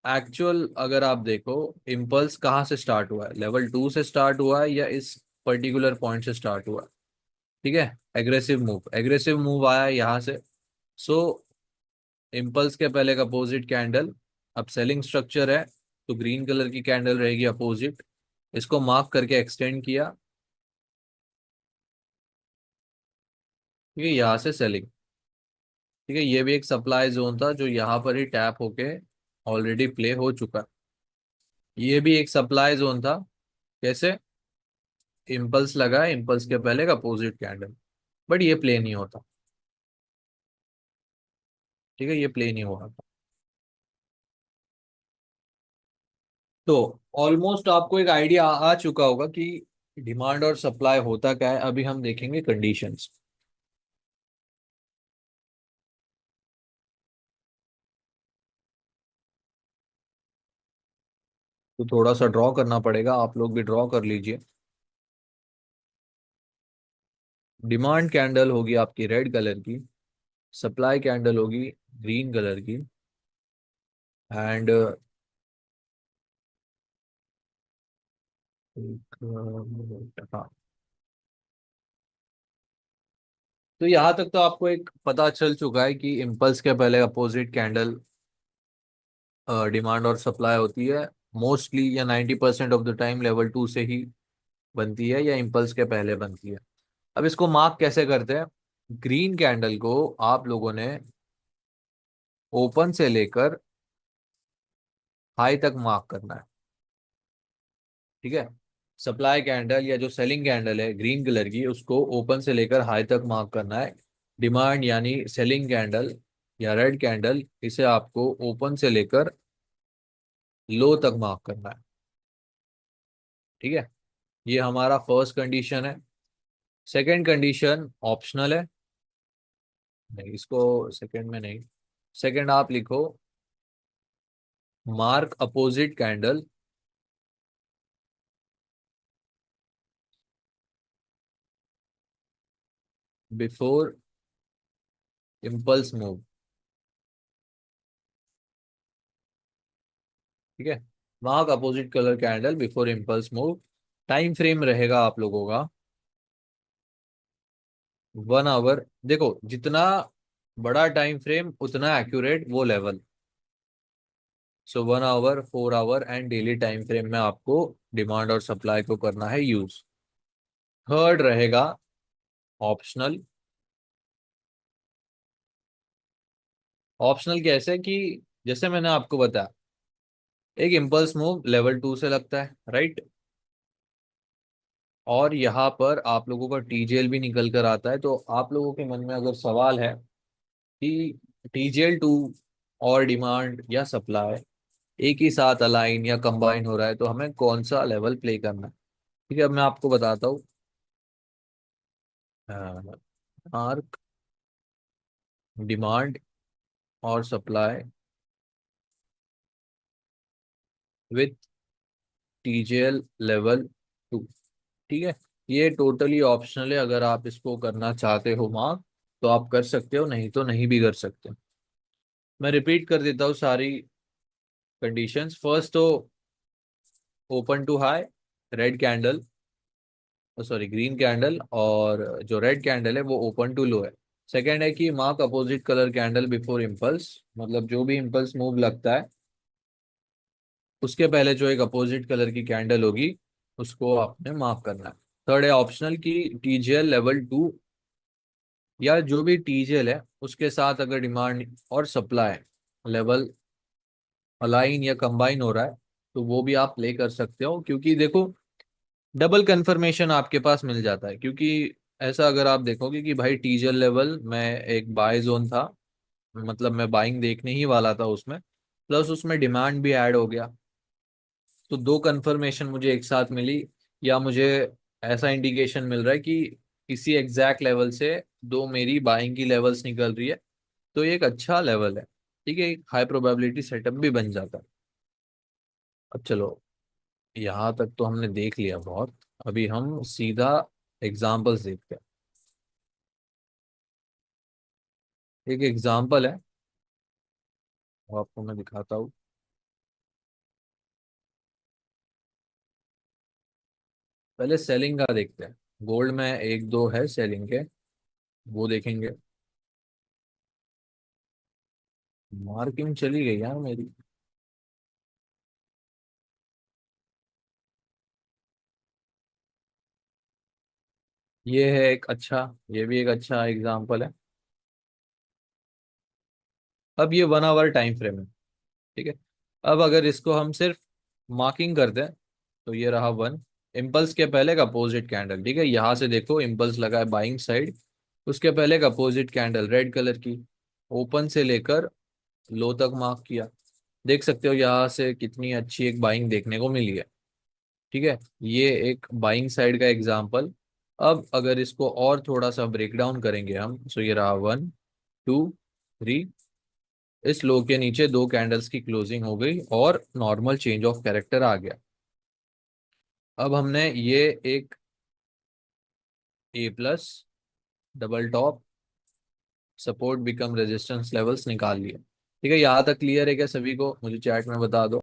Actual अगर आप देखो, इम्पल्स कहाँ से स्टार्ट हुआ है, लेवल 2 से स्टार्ट हुआ है या इस पर्टिकुलर पॉइंट से स्टार्ट हुआ है। ठीक है, एग्रेसिव मूव आया है यहाँ से। सो इम्पल्स के पहले का अपोजिट कैंडल, अब सेलिंग स्ट्रक्चर है तो ग्रीन कलर की कैंडल रहेगी अपोजिट। इसको मार्क करके एक्सटेंड किया। ठीक है, यहाँ से सेलिंग। ठीक है, ये भी एक सप्लाई जोन था जो यहाँ पर ही टैप होके ऑलरेडी प्ले हो चुका है। ये भी एक सप्लाई जोन था। कैसे? इम्पल्स लगा है, इम्पल्स के पहले का अपोजिट कैंडल, बट ये प्ले नहीं होता। ठीक है, ये प्ले नहीं हो रहा था। तो ऑलमोस्ट आपको एक आइडिया आ चुका होगा कि डिमांड और सप्लाई होता क्या है। अभी हम देखेंगे कंडीशंस। तो थोड़ा सा ड्रॉ करना पड़ेगा, आप लोग भी ड्रॉ कर लीजिए। डिमांड कैंडल होगी आपकी रेड कलर की, सप्लाई कैंडल होगी ग्रीन कलर की। एंड हाँ, तो यहाँ तक तो आपको एक पता चल चुका है कि इम्पल्स के पहले अपोजिट कैंडल डिमांड और सप्लाई होती है। मोस्टली या 90% ऑफ द टाइम लेवल 2 से ही बनती है या इम्पल्स के पहले बनती है। अब इसको मार्क कैसे करते हैं? ग्रीन कैंडल को आप लोगों ने ओपन से लेकर हाई तक मार्क करना है। ठीक है, सप्लाई कैंडल या जो सेलिंग कैंडल है ग्रीन कलर की, उसको ओपन से लेकर हाई तक मार्क करना है। डिमांड यानी सेलिंग कैंडल या रेड कैंडल, इसे आपको ओपन से लेकर लो तक मार्क करना है। ठीक है, ये हमारा फर्स्ट कंडीशन है। सेकंड कंडीशन ऑप्शनल है। नहीं, इसको सेकंड में नहीं। सेकंड आप लिखो, mark opposite candle before impulse move. ठीक है, mark opposite colour candle before impulse move. Time frame रहेगा आप लोगों का 1 आवर। देखो, जितना बड़ा टाइम फ्रेम उतना एक्यूरेट वो level. So 1 hour, 4 hour and daily time frame में आपको डिमांड और सप्लाई को करना है यूज। थर्ड रहेगा ऑप्शनल। ऑप्शनल कैसे कि जैसे मैंने आपको बताया, एक इम्पल्स मूव लेवल 2 से लगता है, राइट। और यहाँ पर आप लोगों का टीजेएल भी निकल कर आता है। तो आप लोगों के मन में अगर सवाल है कि टीजेएल 2 और डिमांड या सप्लाई एक ही साथ अलाइन या कंबाइन हो रहा है, तो हमें कौन सा लेवल प्ले करना है। ठीक है, अब मैं आपको बताता हूँ। आर्क, डिमांड और सप्लाई विथ टीजेएल लेवल 2। ठीक है, ये टोटली ऑप्शनल है। अगर आप इसको करना चाहते हो मार्क, तो आप कर सकते हो, नहीं तो नहीं भी कर सकते। मैं रिपीट कर देता हूँ सारी कंडीशंस। फर्स्ट तो open to high red candle, sorry green candle, और जो रेड कैंडल है वो ओपन टू लो है। सेकंड है कि mark opposite colour candle before impulse, मतलब जो भी इम्पल्स मूव लगता है उसके पहले जो एक अपोजिट कलर की कैंडल होगी उसको आपने मार्क करना है। थर्ड है ऑप्शनल की टीजीएल लेवल 2 या जो भी टीजीएल है उसके साथ अगर डिमांड और सप्लाई लेवल अलाइन या कंबाइन हो रहा है, तो वो भी आप प्ले कर सकते हो। क्योंकि देखो, डबल कंफर्मेशन आपके पास मिल जाता है। क्योंकि ऐसा अगर आप देखोगे कि भाई टीजर लेवल में एक बाय जोन था, मतलब मैं बाइंग देखने ही वाला था उसमें, प्लस उसमें डिमांड भी ऐड हो गया, तो दो कंफर्मेशन मुझे एक साथ मिली। या मुझे ऐसा इंडिकेशन मिल रहा है कि इसी एग्जैक्ट लेवल से दो मेरी बाइंग की लेवल्स निकल रही है, तो ये एक अच्छा लेवल है। ठीक है, एक हाई प्रोबेबिलिटी सेटअप भी बन जाता है। अब चलो, यहाँ तक तो हमने देख लिया बहुत। अभी हम सीधा एग्जाम्पल्स देखते हैं। एक एग्जाम्पल है वो आपको मैं दिखाता हूँ। पहले सेलिंग का देखते हैं। गोल्ड में एक दो है सेलिंग के, वो देखेंगे। मार्किंग चली गई यार मेरी। ये है एक अच्छा, ये भी एक अच्छा एग्जांपल है। अब ये 1 आवर टाइम फ्रेम है, ठीक है। अब अगर इसको हम सिर्फ मार्किंग कर दें, तो ये रहा वन। इम्पल्स के पहले का अपोजिट कैंडल, ठीक है, यहाँ से देखो इम्पल्स लगा है बाइंग साइड। उसके पहले का अपोजिट कैंडल रेड कलर की, ओपन से लेकर लो तक मार्क किया। देख सकते हो यहाँ से कितनी अच्छी एक बाइंग देखने को मिली है, ठीक है। ये एक बाइंग साइड का एग्जांपल। अब अगर इसको और थोड़ा सा ब्रेक डाउन करेंगे हम, तो ये रहा 1 2 3। इस लो के नीचे दो कैंडल्स की क्लोजिंग हो गई और नॉर्मल चेंज ऑफ कैरेक्टर आ गया। अब हमने ये एक A+ double top support become resistance levels निकाल लिए। ठीक है, यहाँ तक क्लियर है क्या सभी को? मुझे चैट में बता दो।